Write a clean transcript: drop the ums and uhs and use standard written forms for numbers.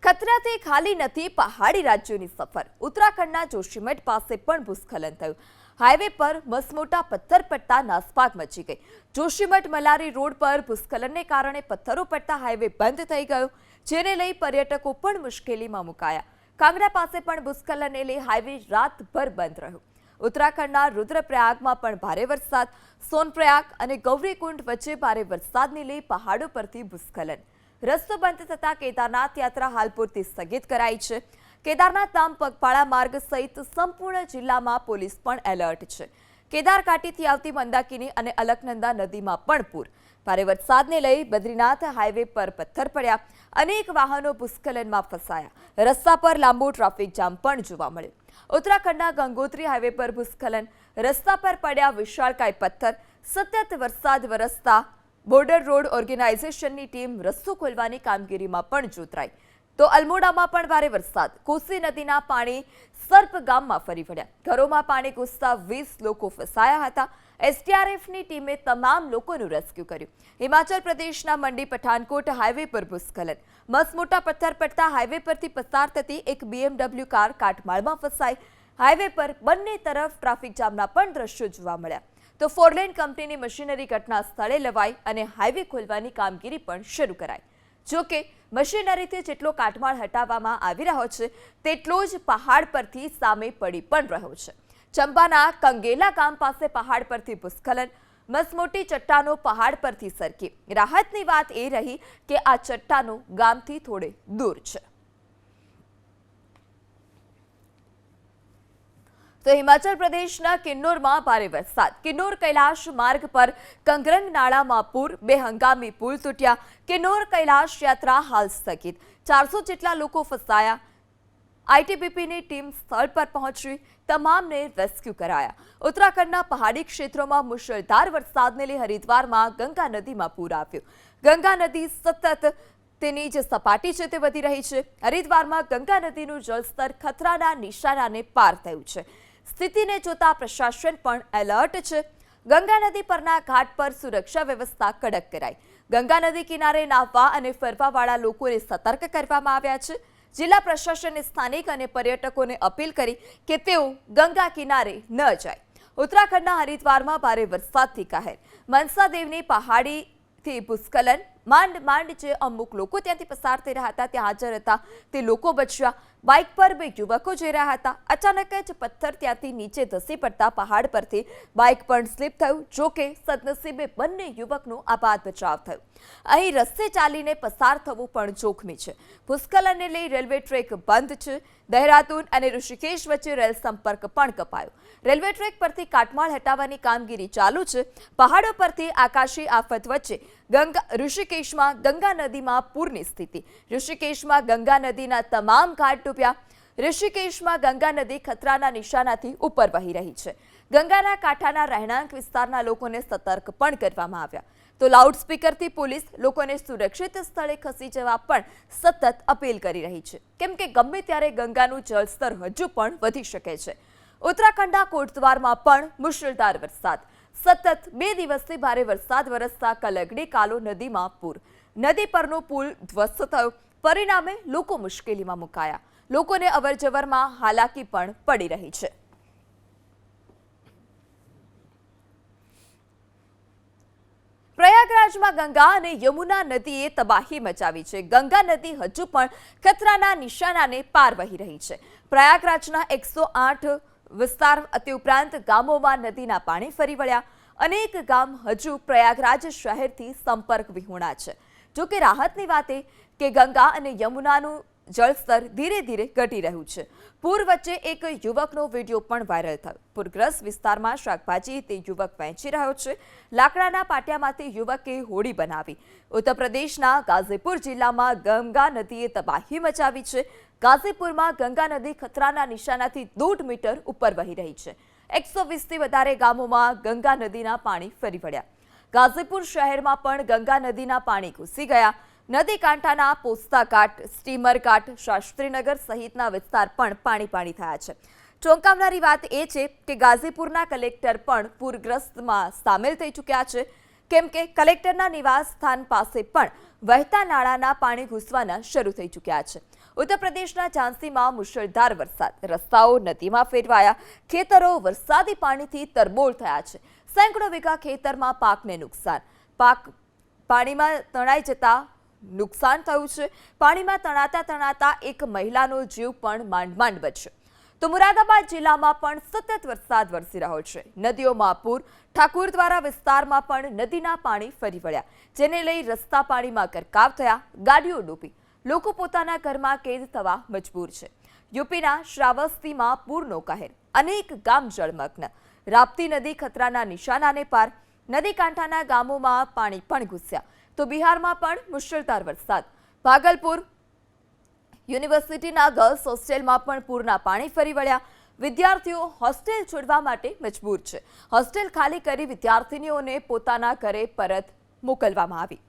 ખતરાથી ખાલી નથી પહાડી રાજ્યોની સફર। ઉત્તરાખંડના જોશીમઠ પાસે પણ ભૂસ્ખલન થયું। હાઈવે પર મસમોટા પથ્થર પડતા નાસભાગ મચી ગઈ। જોશીમઠ મલારી રોડ પર ભૂસ્ખલનને કારણે પથ્થરો પડતા હાઈવે બંધ થઈ ગયો, જેને લઈ પર્યટકો પણ મુશ્કેલીમાં મુકાયા। કાંગડા પાસે પણ ભૂસ્ખલનને લઈ હાઈવે રાતભર બંધ રહ્યો। ઉત્તરાખંડના રુદ્રપ્રયાગમાં પણ ભારે વરસાદ। સોનપ્રયાગ અને ગૌરીકુંડ વચ્ચે ભારે વરસાદને લઈ પહાડો પરથી ભૂસ્ખલન। રસ્તો બંધ થતા કેદારનાથ યાત્રા હાલ પૂરતી સ્થગિત કરાઈ છે। કેદારનાથ ધામ પગપાળા માર્ગ સહિત સંપૂર્ણ જિલ્લામાં પોલીસ પણ એલર્ટ છે। કેદાર ઘાટીથી આવતી મંદાકિની અને અલકનંદા નદીમાં પણ પૂર। ભારે વરસાદને લઈ બદ્રીનાથ હાઈવે પર પથ્થર પડ્યા, અનેક વાહનો ભૂસ્ખલનમાં ફસાયા। રસ્તા પર લાંબો ટ્રાફિક જામ પણ જોવા મળ્યો। ઉત્તરાખંડના ગંગોત્રી હાઈવે પર ભૂસ્ખલન। રસ્તા પર પડ્યા વિશાળકાય પથ્થર। સતત વરસાદ વરસતા બોર્ડર રોડ ઓર્ગેનાઇઝેશનની ટીમ રસ્તો ખોલવાની કામગીરીમાં પણ જોતરાઈ। તો અલમોડામાં પણ ભારે વરસાદ। કોસી નદીના પાણી સર્પ ગામમાં ફરી વળ્યા। ઘરોમાં પાણી ઘૂસતા 20 લોકો ફસાયા હતા। એસડીઆરએફની ટીમે તમામ લોકોનું રેસ્ક્યુ કર્યું। હિમાચલ પ્રદેશના મંડી પઠાનકોટ હાઈવે પર ભૂસ્ખલન। મસમોટા પથ્થર પડતા હાઈવે પરથી પસાર થતી એક BMW કાર કાટમાળમાં ફસાઈ। હાઈવે પર બંને તરફ ટ્રાફિક જામના પણ દ્રશ્યો જોવા મળ્યા। તો ફોરલેન કંપનીની મશીનરી ઘટના સ્થળે લવાઈ અને હાઈવે ખોલવાની કામગીરી પણ શરૂ કરાઈ। જોકે મશીનરીથી જેટલો કાટમાળ હટાવવામાં આવી રહ્યો છે, તેટલો જ પહાડ પરથી સામે પડી પણ રહ્યો છે। ચંપાના કંગેલા ગામ પાસે પહાડ પરથી ભૂસ્ખલન। મસમોટી ચટ્ટાનો પહાડ પરથી સરકી। રાહતની વાત એ રહી કે આ ચટ્ટાનો ગામથી થોડે દૂર છે। તો હિમાચલ પ્રદેશના કિન્નોરમાં ભારે વરસાદ। કિન્નોર કૈલાશ માર્ગ પર કંગરંગ નાળામાં પૂર। બે હંગામી પુલ તૂટ્યા। કિન્નોર કૈલાશ યાત્રા હાલ સ્થગિત। 400 જેટલા લોકો ફસાયા। આઈટીબીપીની ટીમ સ્થળ પર પહોંચી તમામને રેસ્ક્યુ કરાયા। ઉત્તરાખંડના પહાડી ક્ષેત્રોમાં મુશળધાર વરસાદને લઈ હરિદ્વારમાં ગંગા નદીમાં પૂર આવ્યું। ગંગા નદી સતત તેની જે સપાટી છે તે વધી રહી છે। હરિદ્વારમાં ગંગા નદીનું જળસ્તર ખતરાના નિશાનાને પાર થયું છે। સ્થિતિને જોતા પ્રશાસન પણ એલર્ટ છે। ગંગા નદી પરના ઘાટ પર સુરક્ષા વ્યવસ્થા કડક કરાઈ। ગંગા નદી કિનારે નાહવા અને ફરવાવાળા લોકોને સતર્ક કરવામાં આવ્યા છે। જિલ્લા પ્રશાસને સ્થાનિક અને પર્યટકોને અપીલ કરી કે તેઓ ગંગા કિનારે ન જાય। ઉત્તરાખંડના હરિદ્વારમાં ભારે વરસાદથી કહેર। મનસાદેવની પહાડીથી ભૂસ્ખલન। માંડ જે અમુક લોકો ત્યાંથી પસાર થઈ રહ્યા હતા, ત્યાં હાજર હતા તે લોકો બચ્યા। બાઇક પર બે યુવકો જઈ રહ્યા હતા। અચાનક જ પથ્થર ત્યાંથી નીચે ધસી પડતા પહાડ પરથી બાઇક પણ સ્લીપ થયું। જોકે સદનસીબે બંને યુવકનો આપાત બચાવ થયો। અહીં રસ્તે ચાલીને પસાર થવું પણ જોખમી છે। ભૂસ્ખલનને લઈ રેલવે ટ્રેક બંધ છે। દહેરાદૂન અને ઋષિકેશ વચ્ચે રેલ સંપર્ક પણ કપાયો। રેલવે ટ્રેક પરથી કાટમાળ હટાવવાની કામગીરી ચાલુ છે। પહાડો પરથી આકાશી આફત વચ્ચે ઋષિકેશમાં ગંગા નદીમાં પૂરની સ્થિતિ। ઋષિકેશમાં ગંગા નદીના તમામ ઘાટ ડૂબ્યા। ઋષિકેશમાં ગંગા નદી ખતરાના નિશાનાથી ઉપર વહી રહી છે। ગંગાના કાંઠાના રહેણાંક વિસ્તારના લોકોને સતર્ક પણ કરવામાં આવ્યા। તો લાઉડસ્પીકરથી પોલીસ લોકોને સુરક્ષિત સ્થળે ખસી જવા પણ સતત અપીલ કરી રહી છે, કેમ કે ગમે ત્યારે ગંગાનું જળસ્તર હજુ પણ વધી શકે છે। ઉત્તરાખંડના કોટદ્વારમાં પણ મુશળધાર વરસાદ। સતત 2 દિવસથી ભારે વરસાદ વરસતા કલગડી કાલો નદીમાં પૂર। નદી પરનો પુલ ધ્વસ્ત થયો, પરિણામે લોકો મુશ્કેલીમાં મુકાયા। લોકોને અવરજવરમાં હાલાકી પણ પડી રહી છે। પ્રયાગરાજમાં ગંગા અને યમુના નદીએ તબાહી મચાવી છે। ગંગા નદી હજુ પણ ખતરાના નિશાનાને પાર વહી રહી છે। પ્રયાગરાજના 108 વિસ્તાર તે ઉપરાંત ગામોમાં નદીના પાણી ફરી વળ્યા। અનેક ગામ હજુ પ્રયાગરાજ શહેરથી સંપર્ક વિહોણા છે। જોકે રાહતની વાત એ કે ગંગા અને યમુનાનું જળસ્તર ધીરે ધીરે ઘટી રહ્યું છે। પૂર વચ્ચે એક યુવકનો વિડીયો પણ વાયરલ થયો। પૂરગ્રસ્ત વિસ્તારમાં શાકભાજી તે યુવક વહેંચી રહ્યો છે। લાકડાના પાટિયામાંથી યુવકે હોડી બનાવી। ઉત્તર પ્રદેશના ગાઝીપુર જિલ્લામાં ગંગા નદીએ તબાહી મચાવી છે। ગાઝીપુરમાં ગંગા નદી ખતરાના નિશાનાથી 1.5 મીટર ઉપર વહી રહી છે। 120થી વધારે ગામોમાં ગંગા નદીના પાણી ફરી વળ્યા। ગાઝીપુર શહેરમાં પણ ગંગા નદીના પાણી ઘૂસી ગયા। નદી કાંઠાના પોસ્તા ઘાટ, સ્ટીમર ઘાટ, શાસ્ત્રીનગર સહિતના વિસ્તાર પણ પાણી થયા છે। ચોંકાવનારી વાત એ છે કે ગાઝીપુરના કલેક્ટર પણ પૂરગ્રસ્તમાં સામેલ થઈ ચૂક્યા છે। કેમ કે કલેક્ટરના નિવાસ સ્થાન પાસે પણ વહેતા નાળાના પાણી ઘૂસવાના શરૂ થઈ ચૂક્યા છે. ઉત્તર પ્રદેશના ઝાંસીમાં મુશળધાર વરસાદ, રસ્તાઓ નદીમાં ફેરવાયા, ખેતરો વરસાદી પાણીથી તરબોળ થયા છે. સેંકડો વીઘા ખેતરમાં પાકને નુકસાન, પાક પાણીમાં તણાઈ જતા નુકસાન થયું છે. પાણીમાં તણાતા એક મહિલાનો જીવ પણ માંડ બચ્યો. તો મુરાદાબાદ જિલ્લામાં પણ સતત વરસાદ વરસી રહ્યો છે. નદીઓમાં પૂર, ઠાકુરદ્વારા વિસ્તારમાં પણ નદીના પાણી ફરી વળ્યા, જેને લઈ રસ્તા પાણીમાં ગરકાવ થયા, ગાડીઓ ડૂબી, લોકો પોતાના ઘરમાં કેદ થવા મજબૂર છે. યુપીના શ્રાવસ્તીમાં પૂરનો કહેર, અનેક ગામ જળમગ્ન, રાપ્તી નદી ખતરાના નિશાનાને પાર, નદી કાંઠાના ગામોમાં પાણી પણ ઘૂસ્યા. તો બિહારમાં પણ મુશળધાર વરસાદ, ભાગલપુર યુનિવર્સિટીના ગર્લ્સ હોસ્ટેલમાં પણ પૂરના પાણી ફરી વળ્યા. વિદ્યાર્થીઓ હોસ્ટેલ છોડવા માટે મજબૂર છે. હોસ્ટેલ ખાલી કરી વિદ્યાર્થીનીઓને પોતાના ઘરે પરત મોકલવામાં આવી.